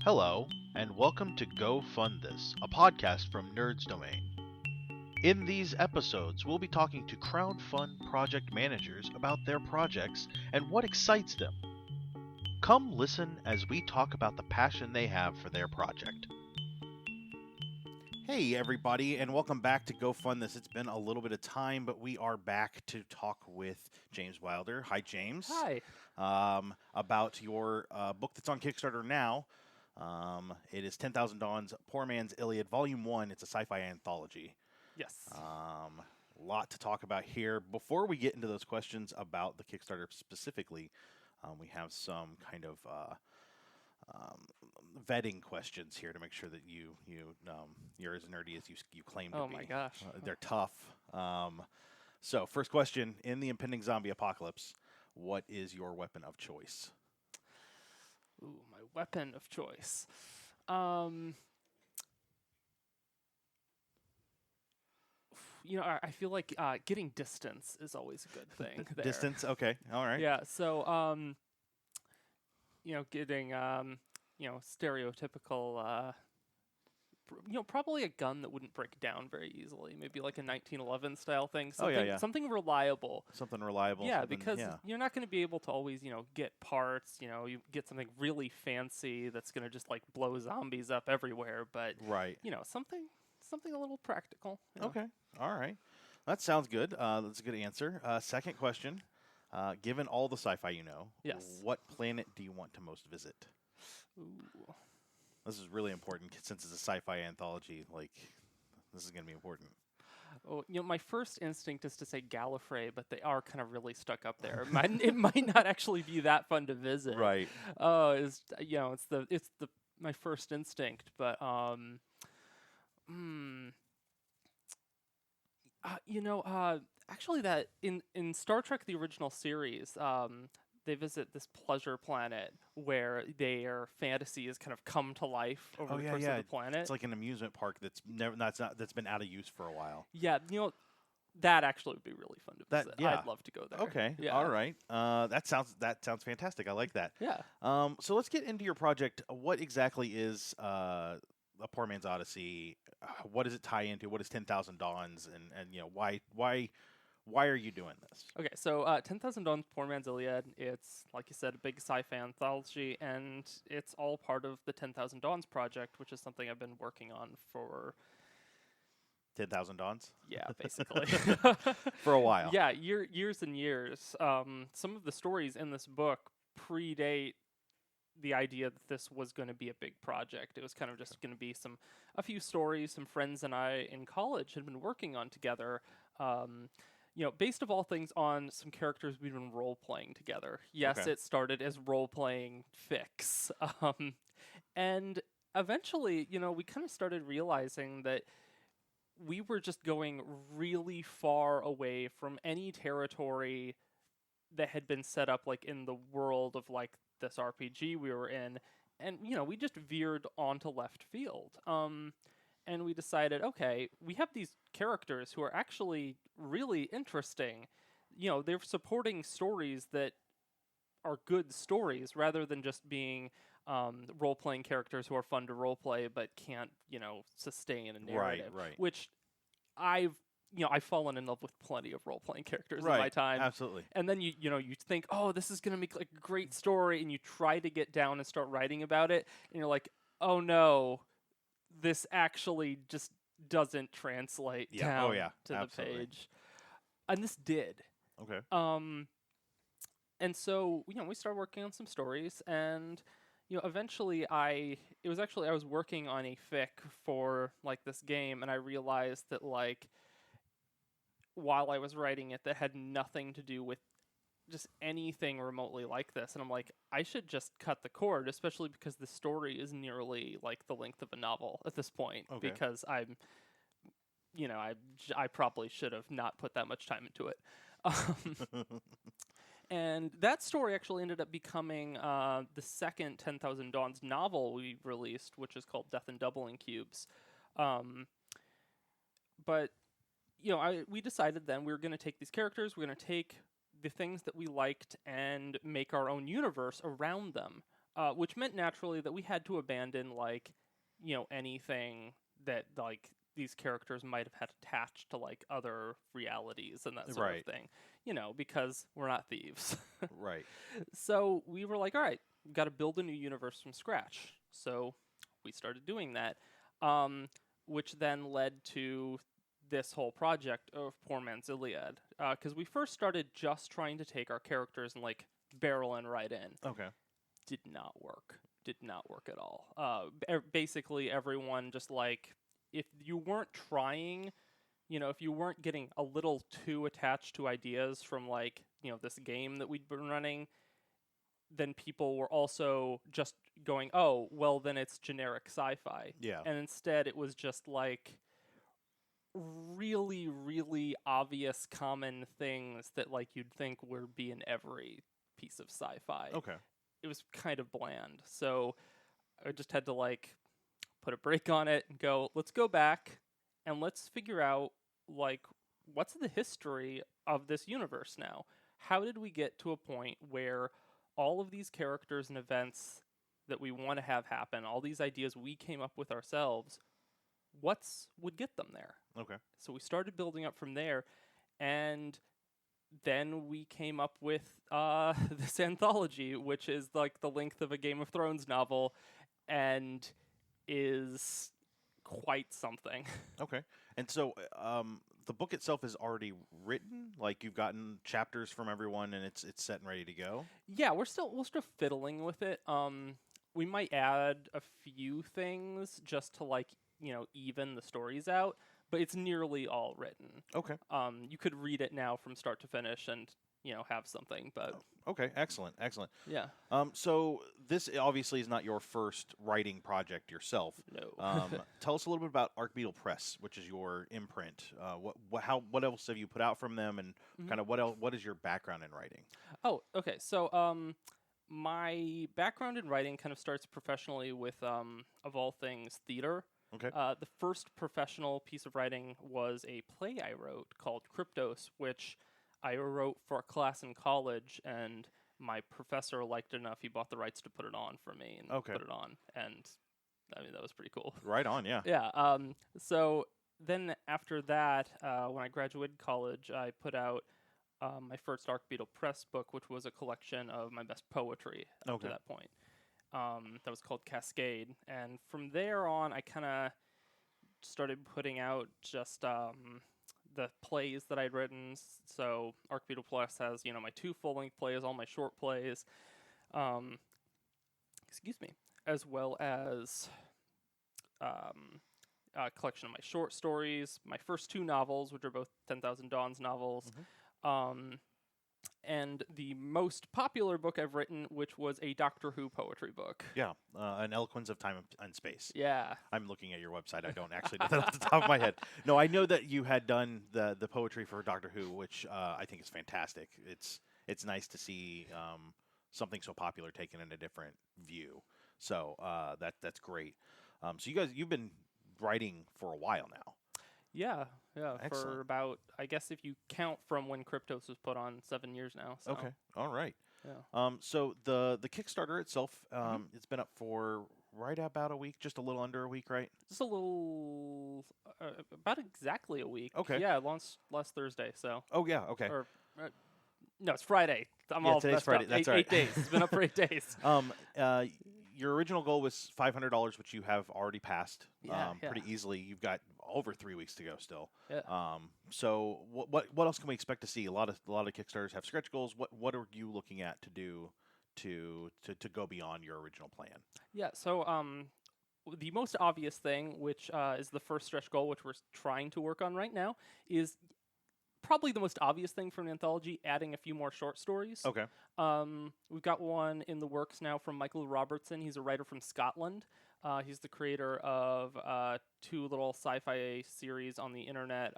Hello, and welcome to Go Fund This, a podcast from Nerds Domain. In these episodes, we'll be talking to crowdfund project managers about their projects and what excites them. Come listen as we talk about the passion they have for their project. Hey everybody, and welcome back to Go Fund This. It's been a little bit of time, but we are back to talk with James Wylder. Hi, James. Hi. About your book that's on Kickstarter now. It is 10,000 Dawns, Poor Man's Iliad, Volume 1. It's a sci-fi anthology. Yes. A lot to talk about here. Before we get into those questions about the Kickstarter specifically, we have some kind of vetting questions here to make sure that you're as nerdy as you claim to be. Oh my gosh. They're tough. So first question, in the impending zombie apocalypse, what is your weapon of choice? Ooh, my weapon of choice. I feel like getting distance is always a good thing there. Distance? Okay. All right. Yeah, so getting stereotypical probably a gun that wouldn't break down very easily. Maybe like a 1911 style thing. Something, something reliable. Something reliable. Yeah, because you're not going to be able to always, get parts. You get something really fancy that's going to just like blow zombies up everywhere. But right. Something a little practical. Okay. All right. That sounds good. That's a good answer. Second question. Given all the sci-fi you know, yes, what planet do you want to most visit? Ooh. This is really important since it's a sci-fi anthology. Like, this is going to be important. Oh, my first instinct is to say Gallifrey, but they are kind of really stuck up there. It might not actually be that fun to visit. Right. It's my first instinct, but actually, that in Star Trek the original series, they visit this pleasure planet where their fantasies kind of come to life over the course of the planet. It's like an amusement park that's been out of use for a while. Yeah, that actually would be really fun to visit. Yeah. I'd love to go there. Okay. Yeah. All right. That sounds fantastic. I like that. Yeah. So let's get into your project. What exactly is A Poor Man's Odyssey? What does it tie into? What is 10,000 Dawns? And why are you doing this? Okay, so 10,000 Dawns, Poor Man's Iliad, it's, like you said, a big sci-fi anthology, and it's all part of the 10,000 Dawns project, which is something I've been working on for... 10,000 Dawns? Yeah, basically. For a while. Yeah, years and years. Some of the stories in this book predate the idea that this was going to be a big project. It was kind of just going to be a few stories some friends and I in college had been working on together, based of all things on some characters we've been role-playing together. Yes, Okay. It started as role-playing fics. And eventually, we kind of started realizing that we were just going really far away from any territory that had been set up like in the world of like this RPG we were in. And, we just veered onto left field. And we decided, okay, we have these characters who are actually really interesting. They're supporting stories that are good stories rather than just being role-playing characters who are fun to role-play but can't, sustain a narrative. Right. Which I've fallen in love with plenty of role-playing characters in Right, my time. absolutely. And then you think, oh, this is going to make like a great story, and you try to get down and start writing about it, and you're like, oh no, this actually just doesn't translate down to absolutely. the page. And this did. Okay. And so, we started working on some stories, and eventually I was working on a fic for like this game, and I realized that like while I was writing it, that had nothing to do with just anything remotely like this, and I'm like, I should just cut the cord, especially because the story is nearly like the length of a novel at this point. Okay. Because I'm, I probably should have not put that much time into it. And that story actually ended up becoming the second 10,000 Dawns novel we released, which is called Death and Doubling Cubes. But we decided then we were going to take these characters, we're going to take the things that we liked and make our own universe around them, which meant naturally that we had to abandon, like, anything that, like, these characters might have had attached to, like, other realities and that sort of thing, because we're not thieves. Right. So we were like, all right, we've got to build a new universe from scratch. So we started doing that, which then led to this whole project of Poor Man's Iliad. Because we first started just trying to take our characters and, like, barrel in right in. Okay. Did not work. Did not work at all. Basically, everyone just, like, if you weren't trying, if you weren't getting a little too attached to ideas from, like, this game that we'd been running, then people were also just going, oh, well, then it's generic sci-fi. Yeah. And instead, it was just, like, really, really obvious common things that, like, you'd think would be in every piece of sci-fi. Okay. It was kind of bland. So I just had to, like, put a break on it and go, let's go back and let's figure out, like, what's the history of this universe now? How did we get to a point where all of these characters and events that we want to have happen, all these ideas we came up with ourselves, would get them there? Okay. So we started building up from there, and then we came up with this anthology, which is, like, the length of a Game of Thrones novel, and is quite something. Okay. And so the book itself is already written? Like, you've gotten chapters from everyone and it's set and ready to go? Yeah, we're still fiddling with it. We might add a few things just to, like, even the stories out, but it's nearly all written. Okay. You could read it now from start to finish and, have something, but... Okay, excellent. Yeah. So this obviously is not your first writing project yourself. No. Tell us a little bit about Arc Beatle Press, which is your imprint. What else have you put out from them, and kind of what is your background in writing? Oh, okay. So, my background in writing kind of starts professionally with, of all things, theater. Okay. The first professional piece of writing was a play I wrote called Kryptos, which I wrote for a class in college, and my professor liked it enough, he bought the rights to put it on for me and put it on. And, I mean, that was pretty cool. Right on, yeah. Yeah. So then after that, when I graduated college, I put out my first Arc Beatle Press book, which was a collection of my best poetry up to that point. That was called Cascade. And from there on, I kind of started putting out just the plays that I'd written. So Arc Beatle Press has, my 2 full-length plays, all my short plays, as well as a collection of my short stories, my first 2 novels, which are both 10,000 Dawns novels, and the most popular book I've written, which was a Doctor Who poetry book. Yeah, An Eloquence of Time and Space. Yeah. I'm looking at your website. I don't actually know that off the top of my head. No, I know that you had done the poetry for Doctor Who, which I think is fantastic. It's nice to see something so popular taken in a different view. So that's great. So you've been writing for a while now. Yeah, Excellent. For about, I guess if you count from when Kryptos was put on, 7 years now. So. Okay, all right. Yeah. So the Kickstarter itself, it's been up for right about a week, just a little under a week, right? Just a little, about exactly a week. Okay. Yeah, last Thursday, so. Oh, yeah, okay. Or, no, it's Friday. I'm Yeah, all today's messed Friday. up. That's 8 right. days. It's been up for 8 days. Your original goal was $500, which you have already passed Yeah. pretty easily. You've got over 3 weeks to go still. Yeah. So what else can we expect to see? A lot of Kickstarters have stretch goals. What are you looking at to do to go beyond your original plan? Yeah. So the most obvious thing, which is the first stretch goal, which we're trying to work on right now, is probably the most obvious thing from an anthology, adding a few more short stories. Okay. We've got one in the works now from Michael Robertson. He's a writer from Scotland. He's the creator of 2 little sci-fi series on the internet,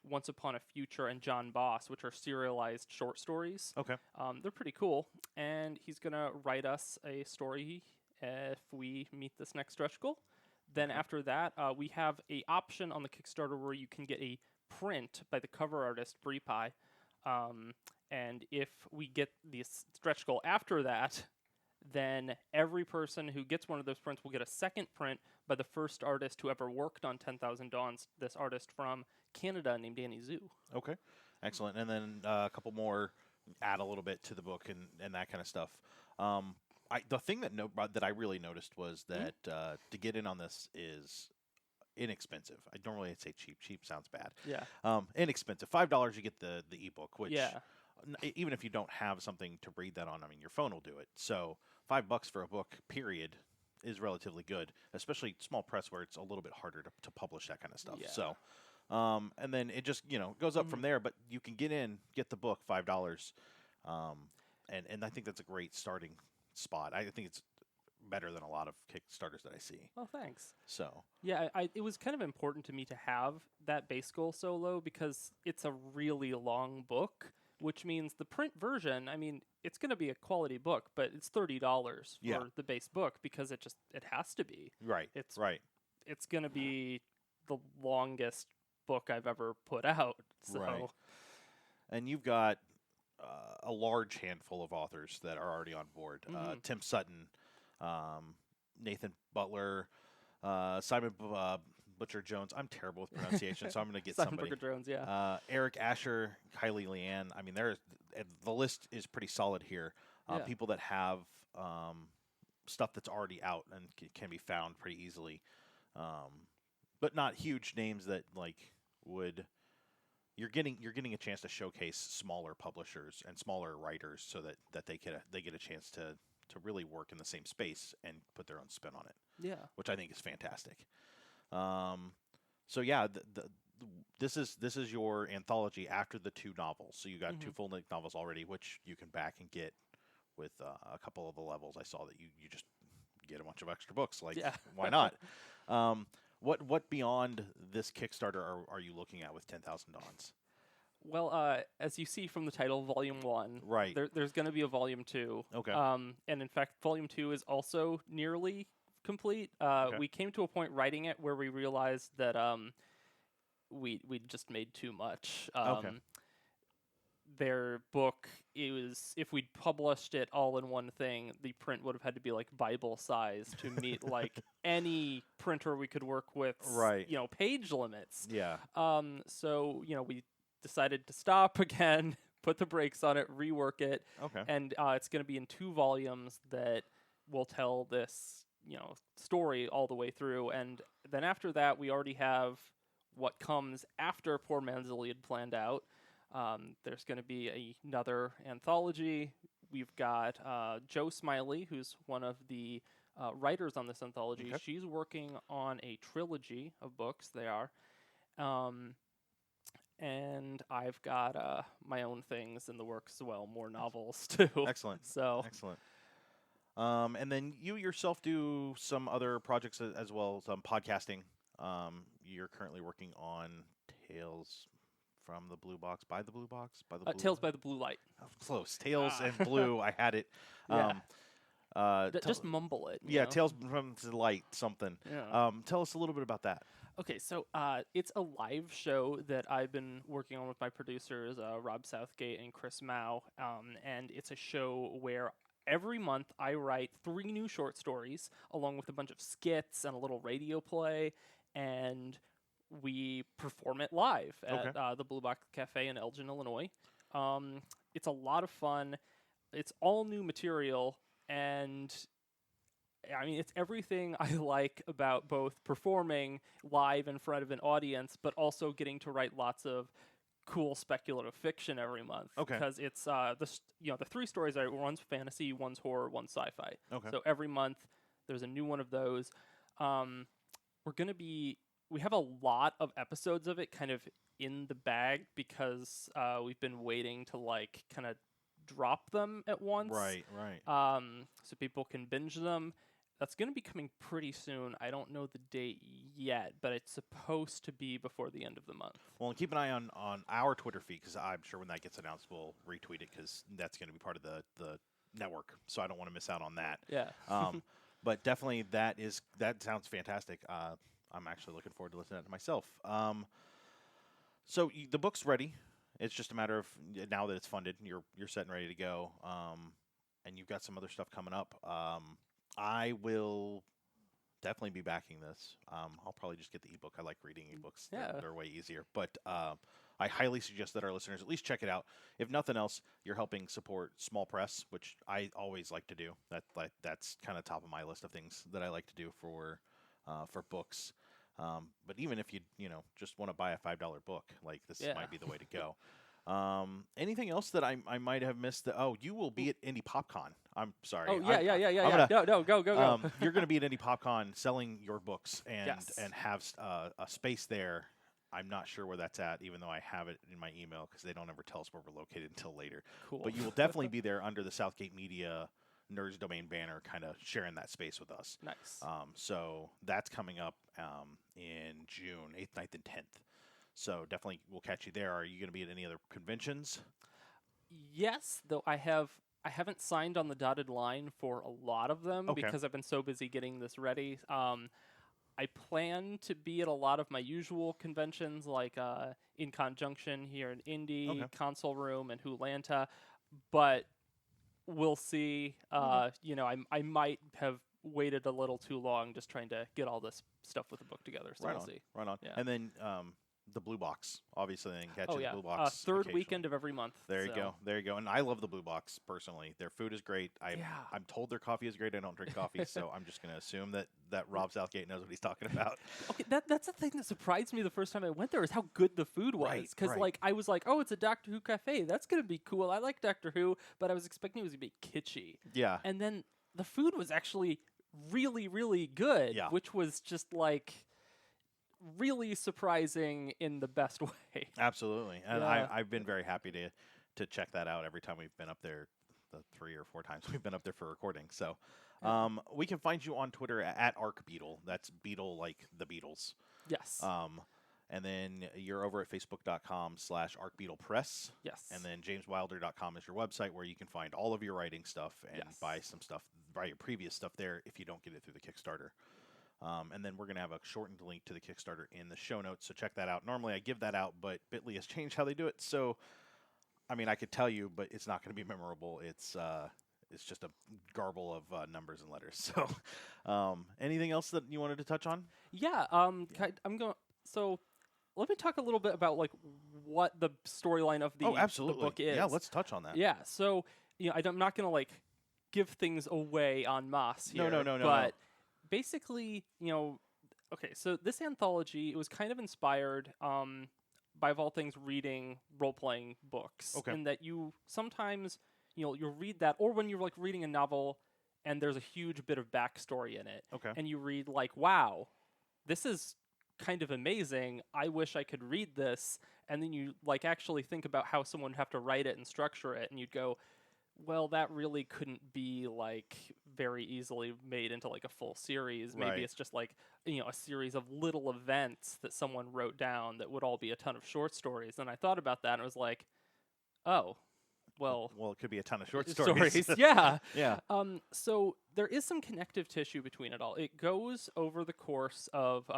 Once Upon a Future and John Boss, which are serialized short stories. Okay. They're pretty cool. And he's going to write us a story if we meet this next stretch goal. Then after that, we have a option on the Kickstarter where you can get a print by the cover artist, Brie Pie, And if we get the stretch goal after that, then every person who gets one of those prints will get a second print by the first artist who ever worked on 10,000 Dawns, this artist from Canada named Danny Zhu. Okay, excellent. And then a couple more, add a little bit to the book and that kind of stuff. The thing that I really noticed was that to get in on this is inexpensive. I normally say cheap. Cheap sounds bad. Yeah. Inexpensive. $5 you get the ebook, which Yeah. Even if you don't have something to read that on, I mean, your phone will do it. So $5 for a book, period, is relatively good, especially small press where it's a little bit harder to publish that kind of stuff. Yeah. So, and then it just goes up from there. But you can get the book $5, and I think that's a great starting spot. I think it's better than a lot of Kickstarters that I see. Oh, thanks. So yeah, it was kind of important to me to have that base goal so low because it's a really long book, which means the print version, I mean, it's going to be a quality book, but it's $30 for the base book because it has to be. Right. It's right. It's going to be the longest book I've ever put out. So. Right. And you've got a large handful of authors that are already on board. Tim Sutton, Nathan Butler, Simon Butcher Jones. I'm terrible with pronunciation, so I'm going to get Simon somebody. Butcher Jones, yeah. Eric Asher, Kylie Leanne. I mean, the list is pretty solid here. People that have stuff that's already out and can be found pretty easily, but not huge names that would. You're getting a chance to showcase smaller publishers and smaller writers so that they get a chance to really work in the same space and put their own spin on it. Yeah, which I think is fantastic. So yeah, this is your anthology after the 2 novels. So you got 2 full-length novels already, which you can back and get with a couple of the levels. I saw that you just get a bunch of extra books. Why not? What beyond this Kickstarter are you looking at with 10,000 Dawns? Well, as you see from the title, Volume 1, right? There's going to be a Volume 2. Okay. And in fact, Volume 2 is also nearly complete. We came to a point writing it where we realized that we just made too much. Their book, if we'd published it all in one thing, the print would have had to be Bible size to meet any printer we could work with. Right. Page limits. Yeah. So we decided to stop again, put the brakes on it, rework it. Okay. And it's going to be in 2 volumes that will tell this story all the way through. And then after that, we already have what comes after Poor Man's Iliad planned out. There's going to be another anthology. We've got Joe Smiley, who's one of the writers on this anthology. Okay. She's working on a trilogy of books. They are. And I've got my own things in the works as well, more novels too. Excellent. So excellent. And then you yourself do some other projects as well, some podcasting. You're currently working on Tales from the Blue Box, by the Blue Box, by the Blue Tales by the Blue Light. Oh, close. Tales and Blue. I had it. Yeah. Just mumble it. Yeah, Tales from the Light, something. Yeah. Tell us a little bit about that. Okay, so it's a live show that I've been working on with my producers, Rob Southgate and Chris Mao, and it's a show where every month I write 3 new short stories along with a bunch of skits and a little radio play, and we perform it live at the Blue Box Cafe in Elgin, Illinois. It's a lot of fun. It's all new material, and I mean, it's everything I like about both performing live in front of an audience, but also getting to write lots of cool speculative fiction every month. Okay. Because it's the 3 stories I write, one's fantasy, one's horror, one's sci-fi. Okay. So every month there's a new one of those. We have a lot of episodes of it kind of in the bag because we've been waiting to kind of drop them at once. Right. So people can binge them. That's going to be coming pretty soon. I don't know the date yet, but it's supposed to be before the end of the month. Well, and keep an eye on our Twitter feed because I'm sure when that gets announced, we'll retweet it because that's going to be part of the network. So I don't want to miss out on that. Yeah. But definitely that sounds fantastic. I'm actually looking forward to listening to that myself. So the book's ready. It's just a matter of now that it's funded, you're set and ready to go, and you've got some other stuff coming up. I will definitely be backing this. I'll probably just get the ebook. I like reading ebooks. Yeah. They're way easier. But I highly suggest that our listeners at least check it out. If nothing else, you're helping support small press, which I always like to do. That's kind of top of my list of things that I like to do for books. But even if you just want to buy a $5 book, like this might be the way to go. Anything else that I might have missed? You will be at Indie PopCon. I'm sorry. Oh yeah. No, go. You're going to be at Indie PopCon selling your books and Yes. and have a space there. I'm not sure where that's at, even though I have it in my email because they don't ever tell us where we're located until later. Cool. But you will definitely be there under the Southgate Media Nerds Domain banner, kind of sharing that space with us. Nice. So that's coming up in June 8th, 9th, and 10th. So definitely we'll catch you there. Are you going to be at any other conventions? Yes, though I haven't signed on the dotted line for a lot of them because I've been so busy getting this ready. I plan to be at a lot of my usual conventions, like In Conjunction here in Indy, Console Room, and Hoolanta, but we'll see. I might have waited a little too long just trying to get all this stuff with the book together, so we'll see. Right on. Yeah. And then the Blue Box, obviously, they can catch you in the Blue Box. Third weekend of every month. There you go. And I love the Blue Box, personally. Their food is great. I'm told their coffee is great. I don't drink coffee, so I'm just going to assume that Rob Southgate knows what he's talking about. Okay, that's the thing that surprised me the first time I went there is how good the food was. Because I was like, oh, it's a Doctor Who cafe. That's going to be cool. I like Doctor Who, but I was expecting it was going to be kitschy. Yeah. And then the food was actually really, really good, which was just like really surprising in the best way. Absolutely. And I've been very happy to check that out every time we've been up there, the 3 or 4 times we've been up there for recording. So we can find you on Twitter at Arc Beatle. That's Beatle like the Beatles. Yes. And then you're over at facebook.com/Arc Beatle Press. Yes. And then jameswylder.com is your website where you can find all of your writing stuff and buy your previous stuff there if you don't get it through the Kickstarter. And then we're going to have a shortened link to the Kickstarter in the show notes, so check that out. Normally I give that out, but Bitly has changed how they do it. So, I mean, I could tell you, but it's not going to be memorable. It's just a garble of numbers and letters. So, anything else that you wanted to touch on? Yeah. So let me talk a little bit about like what the storyline of the book is. Yeah, let's touch on that. Yeah. So I'm not going to like give things away en masse here. No. But basically, okay, so this anthology, it was kind of inspired by, of all things, reading role-playing books. Okay. In that you sometimes, you'll read that, or when you're like reading a novel and there's a huge bit of backstory in it. Okay. And you read like, wow, this is kind of amazing. I wish I could read this. And then you like actually think about how someone would have to write it and structure it, and you'd go, well, that really couldn't be like very easily made into like a full series. Maybe it's just like, a series of little events that someone wrote down that would all be a ton of short stories. And I thought about that and I was like, oh, well, it could be a ton of short stories. Yeah. Yeah. So there is some connective tissue between it all. It goes over the course of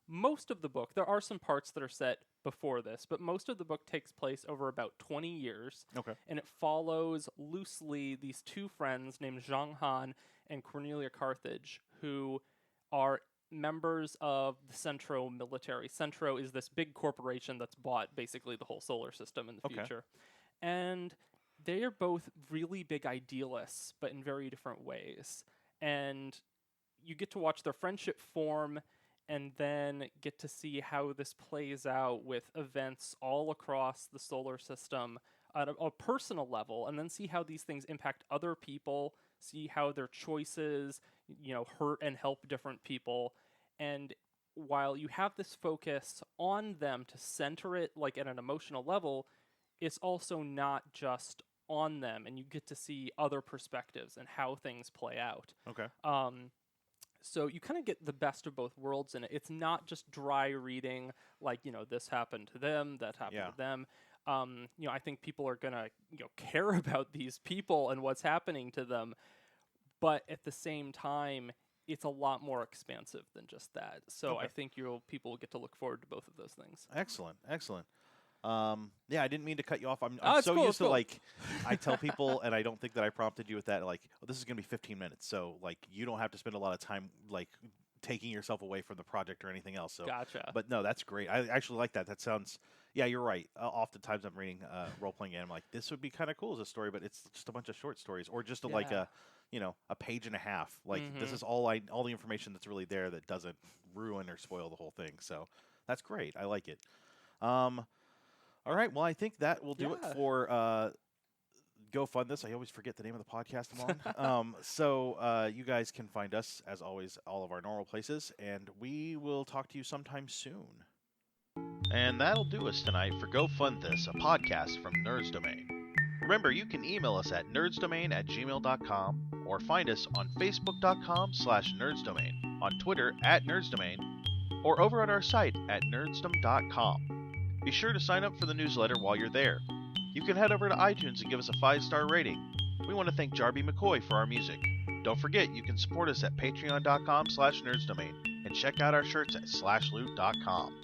most of the book. There are some parts that are set before this, but most of the book takes place over about 20 years. Okay. And it follows loosely these 2 friends named Zhang Han and Cornelia Carthage, who are members of the Centro military. Centro is this big corporation that's bought basically the whole solar system in the future. And they are both really big idealists, but in very different ways. And you get to watch their friendship form and then get to see how this plays out with events all across the solar system at a personal level, and then see how these things impact other people, see how their choices, hurt and help different people. And while you have this focus on them to center it like at an emotional level, it's also not just on them, and you get to see other perspectives and how things play out. Okay. So you kind of get the best of both worlds in it. It's not just dry reading, like, this happened to them, that happened to them. I think people are going to care about these people and what's happening to them. But at the same time, it's a lot more expansive than just that. So I think people will get to look forward to both of those things. Excellent. Yeah, I didn't mean to cut you off. I'm Oh, it's so cool, used it's to cool. like, I tell people, and I don't think that I prompted you with that. Like, oh, this is gonna be 15 minutes, so like you don't have to spend a lot of time like taking yourself away from the project or anything else. So, Gotcha. but no, that's great. I actually like that. That sounds. Yeah, you're right. Oftentimes I'm reading role playing game. I'm like, this would be kind of cool as a story, but it's just a bunch of short stories, or just like Yeah. a page and a half. Like this Mhm. is all the information that's really there that doesn't ruin or spoil the whole thing. So that's great. I like it. All right. Well, I think that will do it Yeah. for Go Fund This. I always forget the name of the podcast I'm on. So you guys can find us, as always, all of our normal places, and we will talk to you sometime soon. And that'll do us tonight for Go Fund This, a podcast from Nerds Domain. Remember, you can email us at nerdsdomain@gmail.com or find us on facebook.com/nerdsdomain, on Twitter @nerdsdomain, or over at our site at nerdsdom.com. Be sure to sign up for the newsletter while you're there. You can head over to iTunes and give us a 5-star rating. We want to thank Jarby McCoy for our music. Don't forget, you can support us at patreon.com/nerdsdomain and check out our shirts at slashloot.com.